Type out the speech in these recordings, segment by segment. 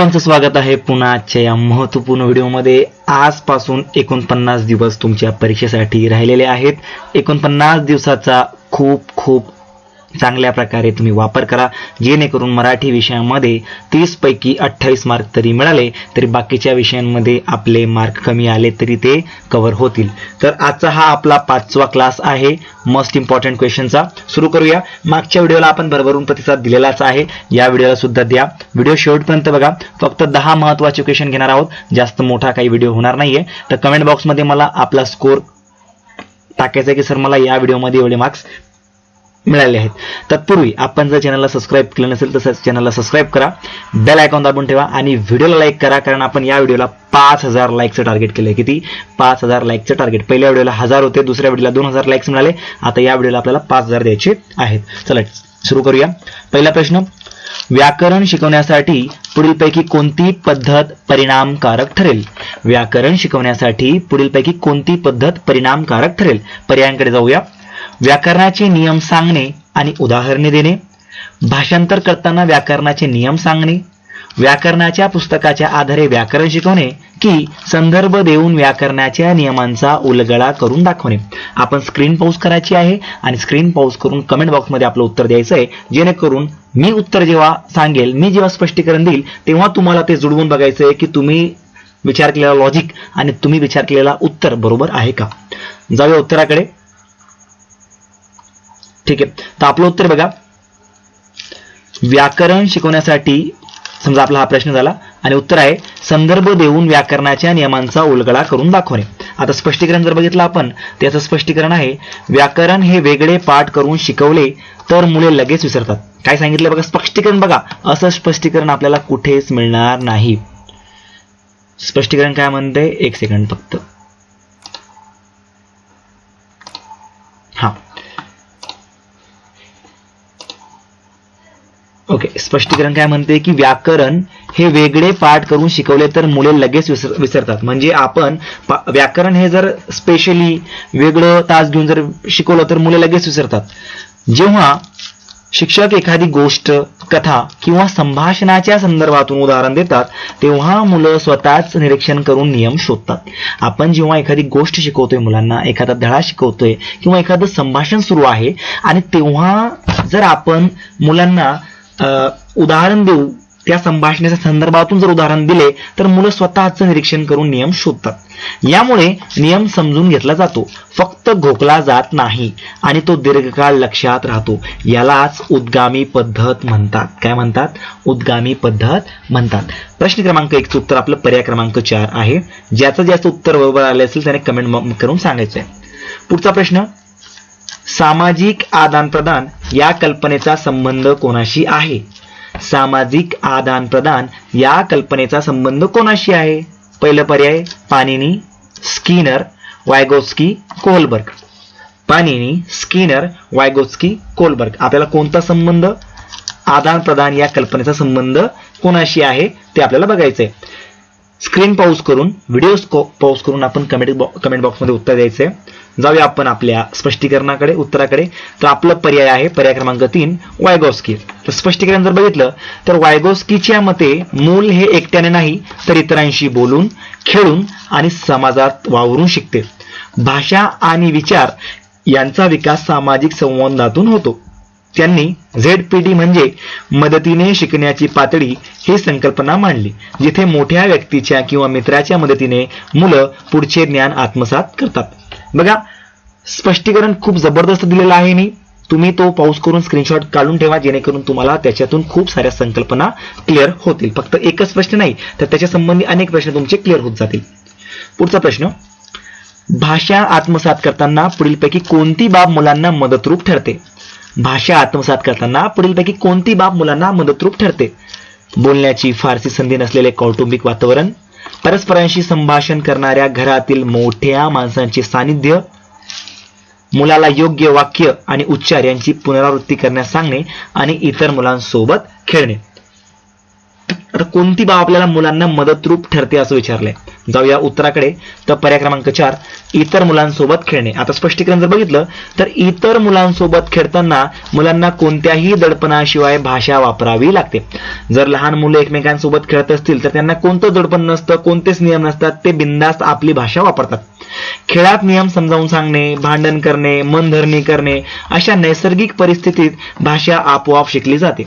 सर्वांचं स्वागत आहे पुन्हा आजच्या या महत्त्वपूर्ण व्हिडिओमध्ये। आजपासून 49 दिवस तुमच्या परीक्षेसाठी राहिलेले आहेत। 49 दिवसाचा खूप चांगल्या प्रकारे तुम्ही वापर करा, जेणेकरून मराठी विषयामध्ये 30 पैकी 28 मार्क तरी मिळाले तरी बाकीच्या विषयांमध्ये आपले मार्क कमी आले तरी ते कव्हर होतील। तर आजचा हा आपला 5वा क्लास आहे मोस्ट इम्पॉर्टंट क्वेश्चनचा। सुरू करूया। मागच्या व्हिडिओला आपण भरभरून प्रतिसाद दिलेलाच आहे, या व्हिडिओला सुद्धा द्या। व्हिडिओ शेवटपर्यंत बघा। फक्त 10 महत्त्वाचे क्वेश्चन घेणार आहोत, जास्त मोठा काही व्हिडिओ होणार नाहीये। तर कमेंट बॉक्समध्ये मला आपला स्कोर टाकायचा आहे की सर मला या व्हिडिओमध्ये एवढे मार्क्स मिळाले आहेत। तत्पूर्वी आपण जर चॅनलला सबस्क्राइब केलं नसेल तर चॅनलला सबस्क्राइब करा, बेल आयकॉन दाबून ठेवा आणि व्हिडिओला लाईक करा, कारण आपण या व्हिडिओला 5000 लाईकचं टार्गेट केलंय। किती? 5000 लाईकचं टार्गेट। पहिल्या व्हिडिओला 1000 होते, दुसऱ्या व्हिडिओला 2000 लाईक्स मिळाले, आता या व्हिडिओला आपल्याला 5000 द्यायचे आहेत। चला सुरू करूया। पहिला प्रश्न, व्याकरण शिकवण्यासाठी पुढीलपैकी कोणती पद्धत परिणामकारक ठरेल? व्याकरण शिकवण्यासाठी पुढीलपैकी कोणती पद्धत परिणामकारक ठरेल? पर्यायांकडे जाऊया। व्याकरणाचे नियम सांगणे आणि उदाहरणे देणे, भाषांतर करताना व्याकरणाचे नियम सांगणे, व्याकरणाच्या पुस्तकाच्या आधारे व्याकरण शिकवणे की संदर्भ देऊन व्याकरणाच्या नियमांचा उलगडा करून दाखवणे। आपण स्क्रीन पॉज करायची आहे आणि स्क्रीन पॉज करून कमेंट बॉक्समध्ये आपलं उत्तर द्यायचं आहे, जेणेकरून मी उत्तर जेव्हा सांगेल, मी जेव्हा स्पष्टीकरण देईल तेव्हा तुम्हाला ते जुळवून बघायचं आहे की तुम्ही विचार केलेला लॉजिक आणि तुम्ही विचार केलेला उत्तर बरोबर आहे का। जाऊया उत्तराकडे। ठीक आहे, तर आपलं उत्तर बघा। व्याकरण शिकवण्यासाठी, समजा आपला हा प्रश्न झाला आणि उत्तर आहे संदर्भ देऊन व्याकरणाच्या नियमांचा उलगडा करून दाखवणे। आता स्पष्टीकरण जर बघितलं आपण, त्याचं स्पष्टीकरण आहे व्याकरण हे वेगळे पाठ करून शिकवले तर मुले लगेच विसरतात। काय सांगितलं बघा, स्पष्टीकरण बघा, असं स्पष्टीकरण आपल्याला कुठेच मिळणार नाही। स्पष्टीकरण काय म्हणते, एक सेकंड फक्त। हा ओके, स्पष्टीकरण काय म्हणते की व्याकरण हे वेगळे पाठ करून शिकवले तर मुले लगेच विसरतात। म्हणजे आपण व्याकरण हे जर स्पेशली वेगळं तास घेऊन जर शिकवलं तर मुले लगेच विसरतात। जेव्हा शिक्षक एखादी गोष्ट, कथा किंवा संभाषणाच्या संदर्भातून उदाहरण देतात तेव्हा मुलं स्वतःच निरीक्षण करून नियम शोधतात। आपण जेव्हा एखादी गोष्ट शिकवतोय मुलांना, एखादा धडा शिकवतोय किंवा एखादं संभाषण सुरू आहे आणि तेव्हा जर आपण मुलांना उदाहरण देऊ, त्या संभाषणाच्या संदर्भातून जर उदाहरण दिले तर मुलं स्वतःचं निरीक्षण करून नियम शोधतात। यामुळे नियम समजून घेतला जातो, फक्त घोकला जात नाही आणि तो दीर्घकाळ लक्षात राहतो। यालाच उद्गामी पद्धत म्हणतात। काय म्हणतात? उद्गामी पद्धत म्हणतात। प्रश्न क्रमांक 1 चं उत्तर आपलं पर्याय क्रमांक 4 आहे। ज्याचं जास्त उत्तर बरोबर आले असेल त्याने कमेंट करून सांगायचं आहे। पुढचा प्रश्न, सामाजिक आदान प्रदान या कल्पनेचा संबंध कोणाशी आहे? सामाजिक आदान प्रदान या कल्पनेचा संबंध कोणाशी आहे? पहिलं पर्याय Panini, Skinner, Vygotsky, Kohlberg. Panini, Skinner, Vygotsky, Kohlberg. आपल्याला कोणता संबंध, आदान प्रदान या कल्पनेचा संबंध कोणाशी आहे ते आपल्याला बघायचंय। स्क्रीन पॉज करून, व्हिडिओ पॉज करून आपण कमेंट बॉक्समध्ये उत्तर द्यायचंय। जाऊया आपण आपल्या स्पष्टीकरणाकडे, उत्तराकडे। तर आपलं पर्याय आहे पर्याय क्रमांक 3 वायगोत्स्की। तर स्पष्टीकरण जर बघितलं तर वायगोत्स्कीच्या मते मूल हे एकट्याने नाही तर इतरांशी बोलून, खेळून आणि समाजात वावरून शिकते। भाषा आणि विचार यांचा विकास सामाजिक संवादातून होतो। त्यांनी ZPD म्हणजे मदतीने शिकण्याची पातळी ही संकल्पना मांडली, जिथे मोठ्या व्यक्तीच्या किंवा मित्राच्या मदतीने मुलं पुढचे ज्ञान आत्मसात करतात। बघा, स्पष्टीकरण खूप जबरदस्त दिलेलं आहे मी, तुम्ही तो पॉज करून स्क्रीनशॉट काढून ठेवा, जेणेकरून तुम्हाला त्याच्यातून खूप साऱ्या संकल्पना क्लिअर होतील। फक्त एकच प्रश्न नाही तर त्याच्या संबंधी अनेक प्रश्न तुमचे क्लिअर होत जातील। पुढचा प्रश्न, भाषा आत्मसात करताना पुढीलपैकी कोणती बाब मुलांना मदतरूप ठरते? भाषा आत्मसात करताना पुढीलपैकी कोणती बाब मुलांना मदतरूप ठरते? बोलण्याची फारसी संधी नसलेले कौटुंबिक वातावरण, परस्परांशी संभाषण करणाऱ्या घरातील मोठ्या माणसांचे सानिध्य, मुलाला योग्य वाक्य आणि उच्चार यांची पुनरावृत्ती करण्यास सांगणे आणि इतर मुलांसोबत खेळणे। आता कोणती बाब आपल्याला मुलांना मदतरूप ठरते असं विचारलंय? जाऊया उत्तराकडे. तर पर्याय क्रमांक 4 इतर मुलांसोबत खेळणे. आता स्पष्टीकरण जर बघितलं तर इतर मुलांसोबत खेळताना मुलांना कोणत्याही दडपणाशिवाय भाषा वापरावी लागते. जर लहान मुलं एकमेकांसोबत खेळत असतील तर त्यांना कोणतं दडपण नसतं, कोणतेच नियम नसतात, ते बिनधास्त आपली भाषा वापरतात. खेळात नियम समजावून सांगणे, भांडण करणे, मनधरणी करणे अशा नैसर्गिक परिस्थितीत भाषा आपोआप शिकली जाते.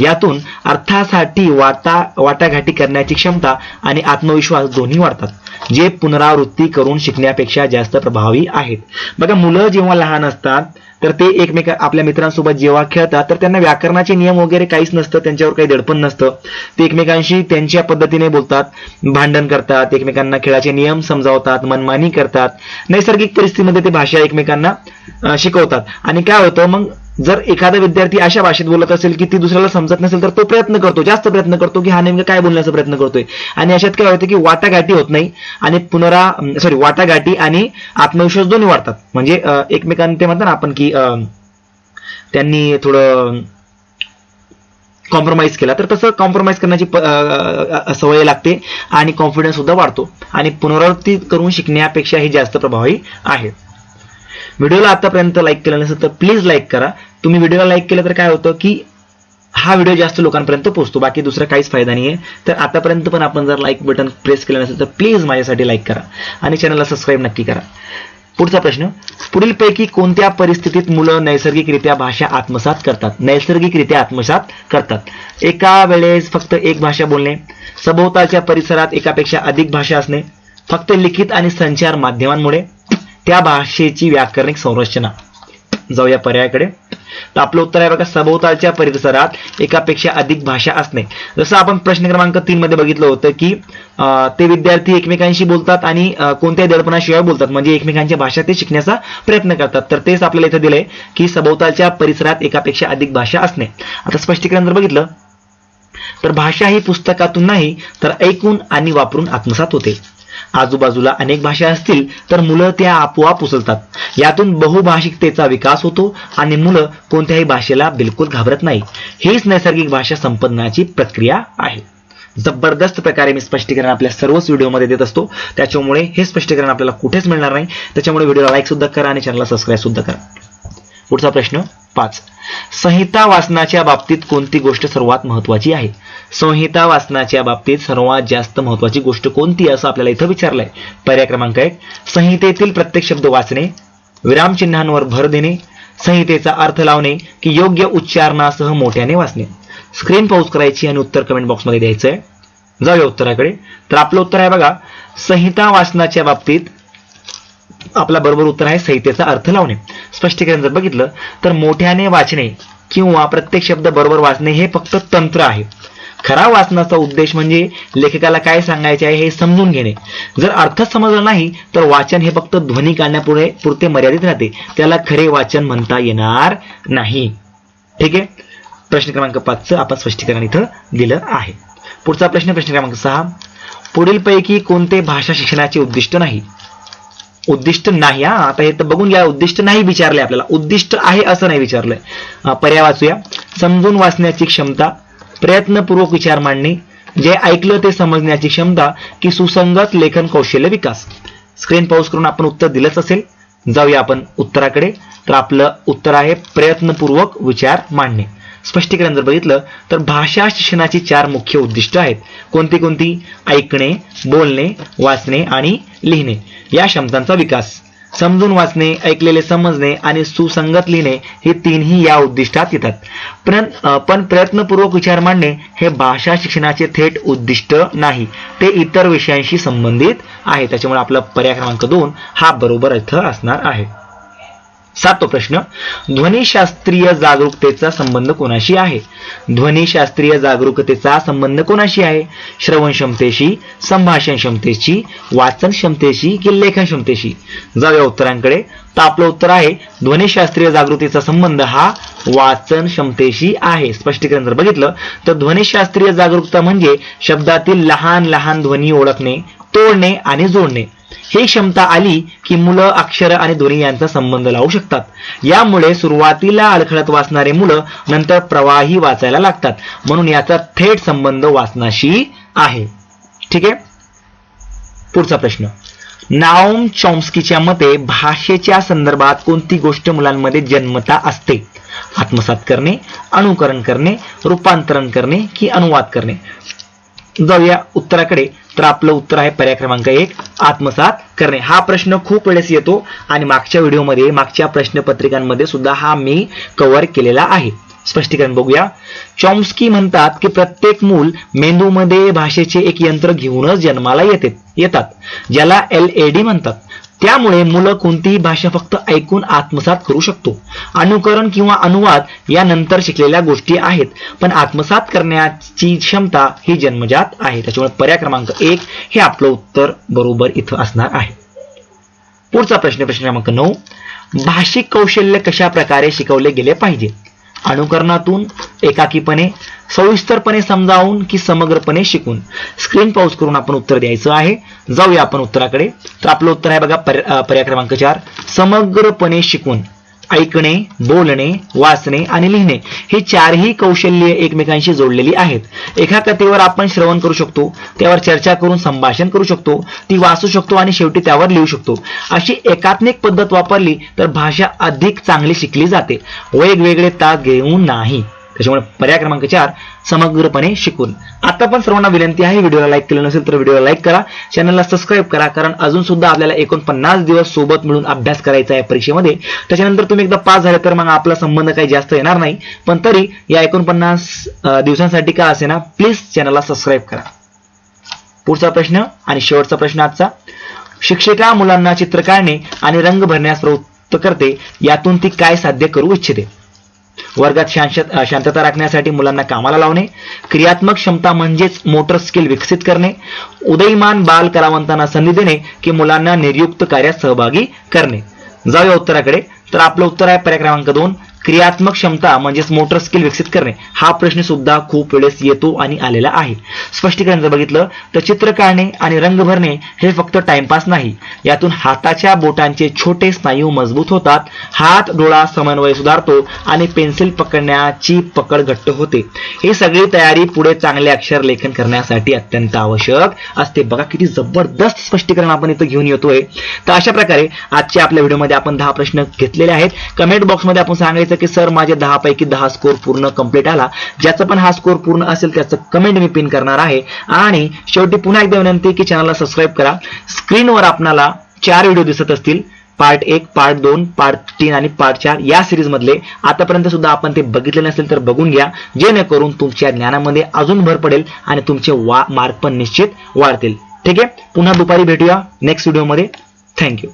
यातून अर्थासाठी वाटाघाटी करण्याची क्षमता आणि आत्मविश्वास दोन्ही वाढतात, जे पुनरावृत्ती करून शिकण्यापेक्षा जास्त प्रभावी आहेत. बघा, मुलं जेव्हा लहान असतात तर ते आपल्या मित्रांसोबत जेव्हा खेळतात तर त्यांना व्याकरणाचे नियम वगैरे काहीच नसतं, त्यांच्यावर काही दडपण नसतं. ते एकमेकांशी त्यांच्या पद्धतीने बोलतात, भांडण करतात, एकमेकांना खेळाचे नियम समजावतात, मनमानी करतात. नैसर्गिक परिस्थितीमध्ये ते भाषा एकमेकांना शिकवतात. आणि काय होतं मग, जर एखादा विद्यार्थी अशा भाषेत बोलत असेल की ती दुसऱ्याला समजत नसेल तर तो जास्त प्रयत्न करतो की हा नेमकं काय बोलण्याचा प्रयत्न करतोय. आणि अशात काय होतं की वाटाघाटी होत नाही आणि वाटाघाटी आणि आत्मविश्वास दोन्ही वाढतात. म्हणजे एकमेकांना ते म्हणतात ना आपण की त्यांनी थोडं कॉम्प्रोमाइज केला, तर तसं कॉम्प्रोमाइज करण्याची सवय लागते आणि कॉन्फिडन्स सुद्धा वाढतो आणि पुनरावृत्ती करून शिकण्यापेक्षा ही जास्त प्रभावी आहे. व्हिडिओला आतापर्यंत लाईक केलं नसेल तर प्लीज लाईक करा. तुम्ही व्हिडिओला लाईक केलं तर काय होतं की हा व्हिडिओ जास्त लोकांपर्यंत पोहोचतो, बाकी दुसरा काहीच फायदा नाही आहे. तर आतापर्यंत पण आपण जर लाईक बटन प्रेस केलं नसेल तर प्लीज माझ्यासाठी लाईक करा आणि चॅनलला सबस्क्राईब नक्की करा. पुढचा प्रश्न, पुढीलपैकी कोणत्या परिस्थितीत मुलं नैसर्गिकरित्या भाषा आत्मसात करतात? नैसर्गिकरित्या आत्मसात करतात. एका वेळेस फक्त एक भाषा बोलणे, सभोवतालच्या परिसरात एकापेक्षा अधिक भाषा असणे, फक्त लिखित आणि संचार माध्यमांमुळे, त्या भाषेची व्याकरणिक संरचना. जाऊया पर्यायाकडे. तर आपलं उत्तर आहे बघा, सभोवतालच्या परिसरात एकापेक्षा अधिक भाषा असणे. जसं आपण प्रश्न क्रमांक 3 मध्ये बघितलं होतं की ते विद्यार्थी एकमेकांशी बोलतात आणि कोणत्याही दडपणाशिवाय बोलतात, म्हणजे एकमेकांच्या भाषा ते शिकण्याचा प्रयत्न करतात. तर तेच आपल्याला इथं दिलंय की सभोवतालच्या परिसरात एकापेक्षा अधिक भाषा असणे. आता स्पष्टीकरण जर बघितलं तर भाषा ही पुस्तकातून नाही तर ऐकून आणि वापरून आत्मसात होते. आजूबाजूला अनेक भाषा असतील तर मुलं त्या आपोआप उचलतात. यातून बहुभाषिकतेचा विकास होतो आणि मुलं कोणत्याही भाषेला बिलकुल घाबरत नाही. हीच नैसर्गिक भाषा संपन्नाची प्रक्रिया आहे. जबरदस्त प्रकारे मी स्पष्टीकरण आपल्या सर्वच व्हिडिओमध्ये देत असतो, त्याच्यामुळे हे स्पष्टीकरण आपल्याला कुठेच मिळणार नाही. त्याच्यामुळे व्हिडिओला लाईक सुद्धा करा आणि चॅनलला सबस्क्राईब सुद्धा करा. पुढचा प्रश्न 5, संहिता वाचनाच्या बाबतीत कोणती गोष्ट सर्वात महत्वाची आहे? संहिता वाचनाच्या बाबतीत सर्वात जास्त महत्वाची गोष्ट कोणती असं आपल्याला इथं विचारलंय. पर्याय क्रमांक 1 संहितेतील प्रत्येक शब्द वाचणे, विरामचिन्हांवर भर देणे, संहितेचा अर्थ लावणे की योग्य उच्चारणासह मोठ्याने वाचणे. स्क्रीन पॉज करायची आणि उत्तर कमेंट बॉक्समध्ये द्यायचंय. जाऊया उत्तराकडे. तर आपलं उत्तर आहे बघा, संहिता वाचनाच्या बाबतीत आपला बरोबर उत्तर आहे संहितेचा अर्थ लावणे. स्पष्टीकरण जर बघितलं तर मोठ्याने वाचणे किंवा प्रत्येक शब्द बरोबर वाचणे हे फक्त तंत्र आहे. खरा वाचनाचा उद्देश म्हणजे लेखकाला काय सांगायचे आहे हे समजून घेणे. जर अर्थ समजला नाही तर वाचन हे फक्त ध्वनी काढण्यापुरते मर्यादित राहते, त्याला खरे वाचन म्हणता येणार नाही. ठीक आहे. प्रश्न क्रमांक 5चं आपण स्पष्टीकरण इथं दिलं आहे. पुढचा प्रश्न क्रमांक 6, पुढीलपैकी कोणते भाषा शिक्षणाचे उद्दिष्ट नाही? उद्दिष्ट नाही. आता हे तर बघून घ्या, उद्दिष्ट नाही विचारलंय आपल्याला, उद्दिष्ट आहे असं नाही विचारलंय. पर्याय वाचूया. समजून वाचण्याची क्षमता, प्रयत्नपूर्वक विचार मांडणे, जे ऐकलं ते समजण्याची क्षमता की सुसंगत लेखन कौशल्य विकास. स्क्रीन पॉज करून आपण उत्तर दिलंच असेल. जाऊया आपण उत्तराकडे. तर आपलं उत्तर आहे प्रयत्नपूर्वक विचार मांडणे. स्पष्टीकरण जर बघितलं तर भाषा शिक्षणाची 4 मुख्य उद्दिष्ट आहेत. कोणती कोणती? ऐकणे, बोलणे, वाचणे आणि लिहिणे या क्षमतांचा विकास. समजून वाचणे, ऐकलेले समजणे आणि सुसंगत लिहिणे हे तीनही या उद्दिष्टात येतात. पण प्रयत्नपूर्वक विचार मांडणे हे भाषा शिक्षणाचे थेट उद्दिष्ट नाही, ते इतर विषयांशी संबंधित आहे. त्याच्यामुळे आपला पर्याय क्रमांक 2 हा बरोबर इथं असणार आहे. 7 प्रश्न, ध्वनिशास्त्रीय जागरूकतेचा संबंध कोणाशी आहे? ध्वनिशास्त्रीय जागरूकतेचा संबंध कोणाशी आहे? श्रवण क्षमतेशी, संभाषण क्षमतेशी, वाचन क्षमतेशी की लेखन क्षमतेशी? जाऊया उत्तरांकडे. तर आपलं उत्तर आहे ध्वनिशास्त्रीय जागृतीचा संबंध हा वाचन क्षमतेशी आहे. स्पष्टीकरण जर बघितलं तर ध्वनिशास्त्रीय जागरूकता म्हणजे शब्दातील लहान लहान ध्वनी ओळखणे, तोडणे आणि जोडणे. ही क्षमता आली की मुलं अक्षर आणि ध्वनी यांचा संबंध लावू शकतात. यामुळे सुरुवातीला अडखळत वाचणारे मुलं नंतर प्रवाही वाचायला लागतात, म्हणून याचा थेट संबंध वाचनाशी आहे. ठीक आहे. पुढचा प्रश्न, नाओम चॉम्स्कीच्या मते भाषेच्या संदर्भात कोणती गोष्ट मुलांमध्ये जन्मता असते? आत्मसात करणे, अनुकरण करणे, रूपांतरण करणे की अनुवाद करणे? जाऊया उत्तराकडे. तर आपलं उत्तर आहे पर्याय क्रमांक 1, आत्मसात करणे. हा प्रश्न खूप वेळेस येतो आणि मागच्या व्हिडिओमध्ये, मागच्या प्रश्नपत्रिकांमध्ये सुद्धा हा मी कव्हर केलेला आहे. स्पष्टीकरण बघूया. चॉम्स्की म्हणतात की प्रत्येक मूल मेंदूमध्ये भाषेचे एक यंत्र घेऊनच जन्माला येतात, ज्याला LED म्हणतात. त्यामुळे मुलं कोणतीही भाषा फक्त ऐकून आत्मसात करू शकतो. अनुकरण किंवा अनुवाद या नंतर शिकलेल्या गोष्टी आहेत, पण आत्मसात करण्याची क्षमता ही जन्मजात आहे. त्याच्यामुळे पर्याय क्रमांक 1 हे आपलं उत्तर बरोबर इथं असणार आहे. पुढचा प्रश्न क्रमांक 9, भाषिक कौशल्य कशा प्रकारे शिकवले गेले पाहिजे? अनुकरणातून, एकाकीपणे, सविस्तरपणे समजावून की समग्रपणे शिकून? स्क्रीन पॉज करून आपण उत्तर द्यायचं आहे. जाऊया आपण उत्तराकडे. तर आपलं उत्तर आहे बघा पर्याय क्रमांक 4, समग्रपणे शिकून. ऐकणे, बोलणे, वाचणे आणि लिहिणे ही चारही कौशल्ये एकमेकांशी जोडलेली आहेत. एका कथेवर आपण श्रवण करू शकतो, त्यावर चर्चा करून संभाषण करू शकतो, ती वाचू शकतो आणि शेवटी त्यावर लिहू शकतो. अशी एकात्मिक पद्धत वापरली तर भाषा अधिक चांगली शिकली जाते, वेगवेगळे तास घेऊन नाही. त्याच्यामुळे पर्याय क्रमांक 4, समग्रपणे शिकून. आता पण सर्वांना विनंती आहे, व्हिडिओला लाईक केलं नसेल तर व्हिडिओला लाईक करा, चॅनलला सबस्क्राईब करा, कारण अजून सुद्धा आपल्याला 49 दिवस सोबत मिळून अभ्यास करायचा आहे परीक्षेमध्ये. त्याच्यानंतर तुम्ही एकदा पास झाले तर मग आपला संबंध काही जास्त येणार नाही, पण तरी या 49 दिवसांसाठी का असे ना, प्लीज चॅनलला सबस्क्राईब करा. पुढचा प्रश्न आणि शेवटचा प्रश्न आजचा, शिक्षिका मुलांना चित्र काढणे आणि रंग भरण्यास प्रवृत्त करते, यातून ती काय साध्य करू इच्छिते? वर्गात शांतता राखण्यासाठी मुलांना कामाला लावणे, क्रियात्मक क्षमता म्हणजेच मोटर स्किल विकसित करणे, उदयमान बाल कलावंतांना संधी देणे की मुलांना निर्युक्त कार्यात सहभागी करणे? जाऊया उत्तराकडे. तर आपलं उत्तर आहे पर्याय क्रमांक 2, क्रियात्मक क्षमता म्हणजेच मोटर स्किल विकसित करणे. हा प्रश्न सुद्धा खूप वेळेस येतो आणि आलेला आहे. स्पष्टीकरण जर बघितलं तर चित्र काढणे आणि रंग भरणे हे फक्त टाइमपास नाही, यातून हाताच्या बोटांचे छोटे स्नायू मजबूत होतात, हात डोळा समन्वय सुधारतो आणि पेन्सिल पकडण्याची पकड घट्ट होते. ही सगळी तयारी पुढे चांगले अक्षर लेखन करण्यासाठी अत्यंत आवश्यक असते. बघा किती जबरदस्त स्पष्टीकरण आपण इथं घेऊन येतोय. तर अशा प्रकारे आजच्या आपल्या व्हिडिओमध्ये आपण 10 प्रश्न घेतलेले आहेत. कमेंट बॉक्समध्ये आपण सांगायचं की सर माझे 10 पैकी 10 स्कोर पूर्ण कंप्लीट आला. ज्याचा पण हा स्कोर पूर्ण असेल त्याचं कमेंट मी पिन करणार आहे. आणि शेवटी पुन्हा एकदा विनंती की चॅनलला सबस्क्राईब करा. स्क्रीनवर आपल्याला 4 व्हिडिओ दिसत असतील, पार्ट 1, पार्ट 2, पार्ट 3 आणि पार्ट 4 या सिरीज मधले. आतापर्यंत सुद्धा आपण ते बघितले नसेल तर बघून घ्या, जेणेकरून तुमच्या ज्ञानामध्ये अजून भर पडेल आणि तुमचे मार्क पण निश्चित वाढतील. ठीक आहे, पुन्हा दुपारी भेटूया नेक्स्ट व्हिडिओमध्ये. थँक्यू.